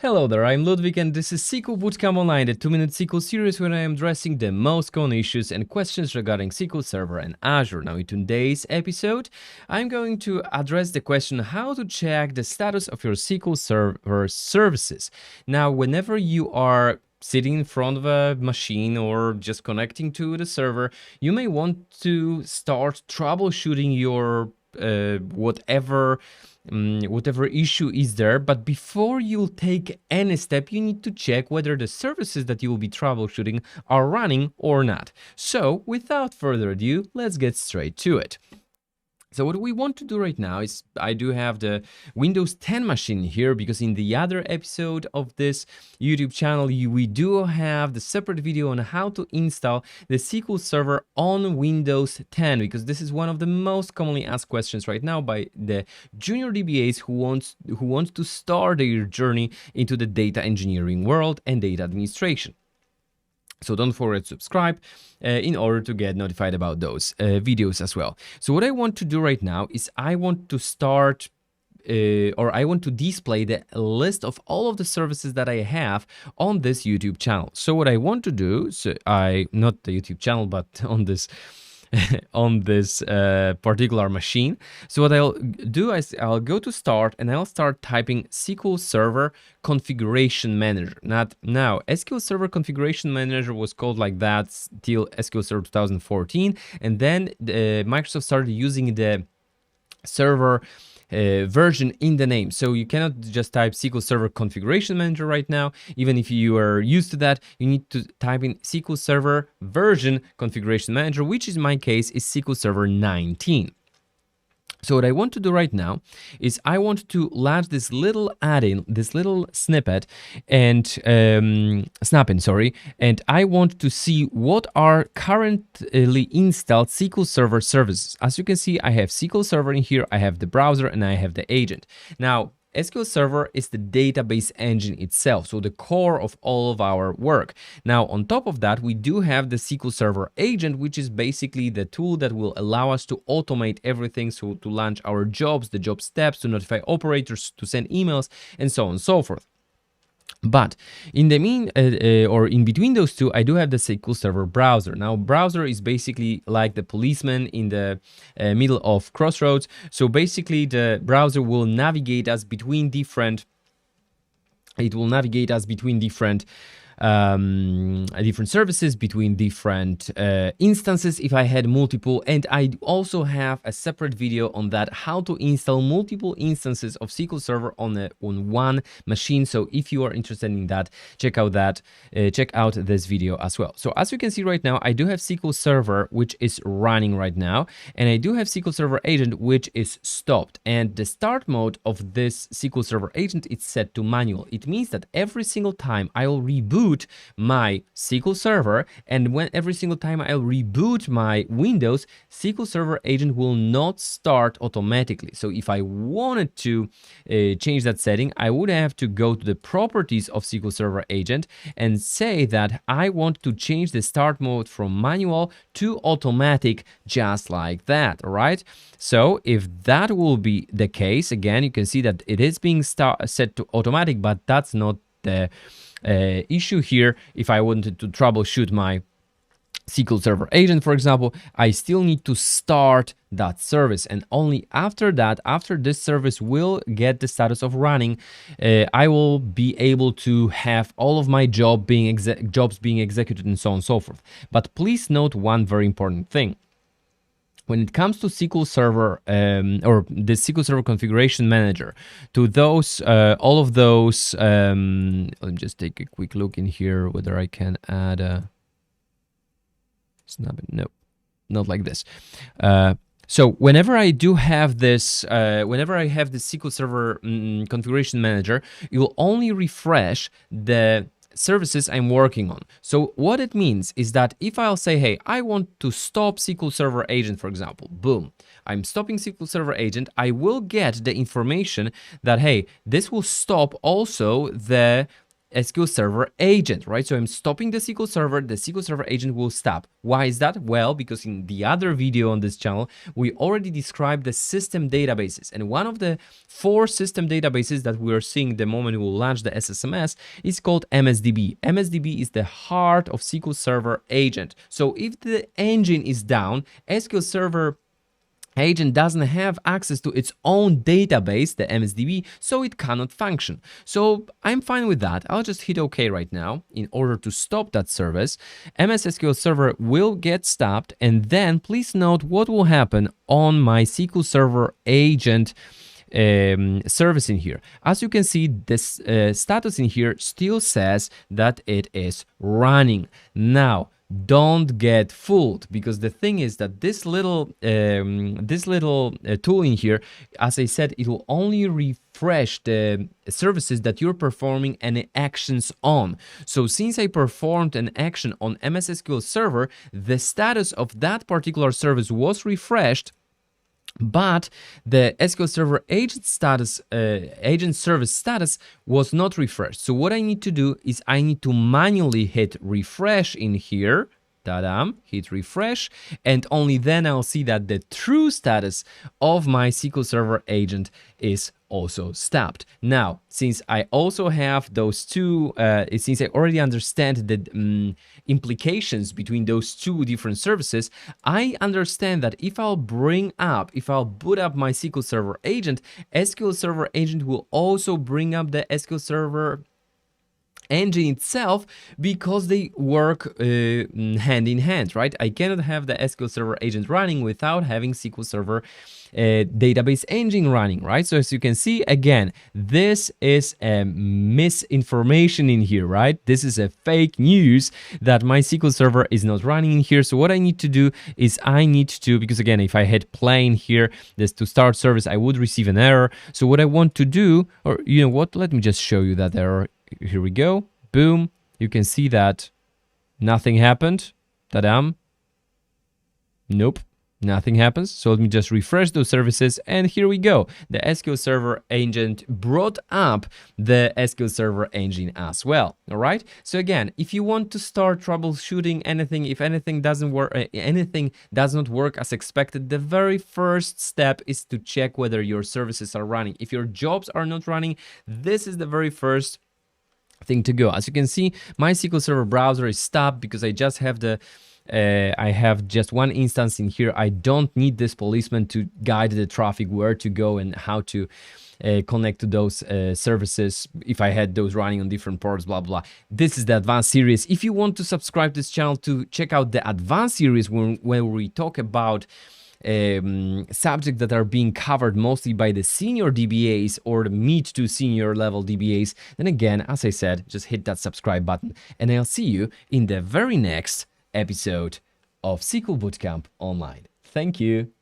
Hello there, I'm Ludwig and this is SQL Bootcamp Online, the 2-minute SQL series where I am addressing the most common issues and questions regarding SQL Server and Azure. Now in today's episode, I'm going to address the question how to check the status of your SQL Server services. Now whenever you are sitting in front of a machine or just connecting to the server, you may want to start troubleshooting your whatever issue is there, but before you'll take any step, you need to check whether the services that you will be troubleshooting are running or not. So without further ado, let's get straight to it. So what we want to do right now is I do have the Windows 10 machine here because in the other episode of this YouTube channel, we do have the separate video on how to install the SQL Server on Windows 10, because this is one of the most commonly asked questions right now by the junior DBAs who want to start their journey into the data engineering world and data administration. So don't forget to subscribe in order to get notified about those videos as well. So what I want to do right now is I want to start I want to display the list of all of the services that I have on this YouTube channel. So what I want to do, not the YouTube channel, but on this on this particular machine. So what I'll do is I'll go to start and I'll start typing SQL Server Configuration Manager. Now, SQL Server Configuration Manager was called like that till SQL Server 2014, and then Microsoft started using the server version in the name. So you cannot just type SQL Server Configuration Manager right now. Even if you are used to that, you need to type in SQL Server Version Configuration Manager, which in my case is SQL Server 19. So what I want to do right now is I want to launch this little add-in, this little snippet and snap-in, and I want to see what are currently installed SQL Server services. As you can see, I have SQL Server in here, I have the browser, and I have the agent. Now, SQL Server is the database engine itself, so the core of all of our work. Now, on top of that, we do have the SQL Server Agent, which is basically the tool that will allow us to automate everything, so to launch our jobs, the job steps, to notify operators, to send emails, and so on and so forth. But in the in between those two, I do have the SQL Server Browser. Now, browser is basically like the policeman in the middle of crossroads. So basically, the browser will navigate us between different. It will navigate us between different services, between different instances if I had multiple, and I also have a separate video on that, how to install multiple instances of SQL Server on one machine. So if you are interested in that, check out this video as well. So as you can see right now, I do have SQL Server which is running right now, and I do have SQL Server Agent which is stopped, and the start mode of this SQL Server Agent is set to manual. It means that every single time I will reboot my SQL Server, and every single time I'll reboot my Windows, SQL Server Agent will not start automatically. So if I wanted to change that setting, I would have to go to the properties of SQL Server Agent and say that I want to change the start mode from manual to automatic, just like that. All right. So if that will be the case, again, you can see that it is being set to automatic, but that's not the issue here. If I wanted to troubleshoot my SQL Server Agent, for example, I still need to start that service, and only after that, after this service will get the status of running, I will be able to have all of my jobs being executed and so on and so forth. But please note one very important thing. When it comes to SQL Server or the SQL Server Configuration Manager, to those, all of those, let me just take a quick look in here whether I can add a snap. No, not like this. So whenever I do have this, whenever I have the SQL Server Configuration Manager, it will only refresh the services I'm working on. So what it means is that if I'll say, hey, I want to stop SQL Server Agent, for example, boom, I'm stopping SQL Server Agent, I will get the information that, hey, this will stop also the SQL Server Agent, right? So I'm stopping the SQL Server Agent will stop. Why is that? Well, because in the other video on this channel, we already described the system databases. And one of the 4 system databases that we are seeing the moment we will launch the SSMS is called MSDB. MSDB is the heart of SQL Server Agent. So if the engine is down, SQL Server Agent doesn't have access to its own database, the MSDB, so it cannot function. So I'm fine with that. I'll just hit OK right now in order to stop that service. MS SQL Server will get stopped, and then please note what will happen on my SQL Server Agent service in here. As you can see, this status in here still says that it is running. Now, don't get fooled, because the thing is that this little tool in here, as I said, it will only refresh the services that you're performing any actions on. So since I performed an action on MS SQL Server, the status of that particular service was refreshed, but the SQL Server Agent status, agent service status was not refreshed. So what I need to do is I need to manually hit refresh in here. Hit refresh, and only then I'll see that the true status of my SQL Server Agent is also stopped. Now, since I also have those two, since I already understand the implications between those two different services, I understand that if I'll boot up my SQL Server Agent, SQL Server Agent will also bring up the SQL Server engine itself, because they work hand in hand, right? I cannot have the SQL Server Agent running without having SQL Server database engine running, right? So as you can see, again, this is a misinformation in here, right? This is a fake news that my SQL Server is not running in here. So what I need to do is because again, if I hit play in here, this to start service, I would receive an error. So what I want to do, or you know what, let me just show you that error. Here we go. Boom. You can see that nothing happened. Ta-dam. Nope. Nothing happens. So let me just refresh those services, and here we go. The SQL Server Agent brought up the SQL Server Engine as well. All right. So again, if you want to start troubleshooting anything, if anything doesn't work, anything does not work as expected, the very first step is to check whether your services are running. If your jobs are not running, this is the very first thing to go. As you can see, my SQL Server Browser is stopped because I just have I have just one instance in here. I don't need this policeman to guide the traffic where to go and how to connect to those services if I had those running on different ports, blah, blah. This is the advanced series. If you want to subscribe to this channel to check out the advanced series where we talk about subjects that are being covered mostly by the senior DBAs or the mid to senior level DBAs, then again, as I said, just hit that subscribe button, and I'll see you in the very next episode of SQL Bootcamp Online. Thank you.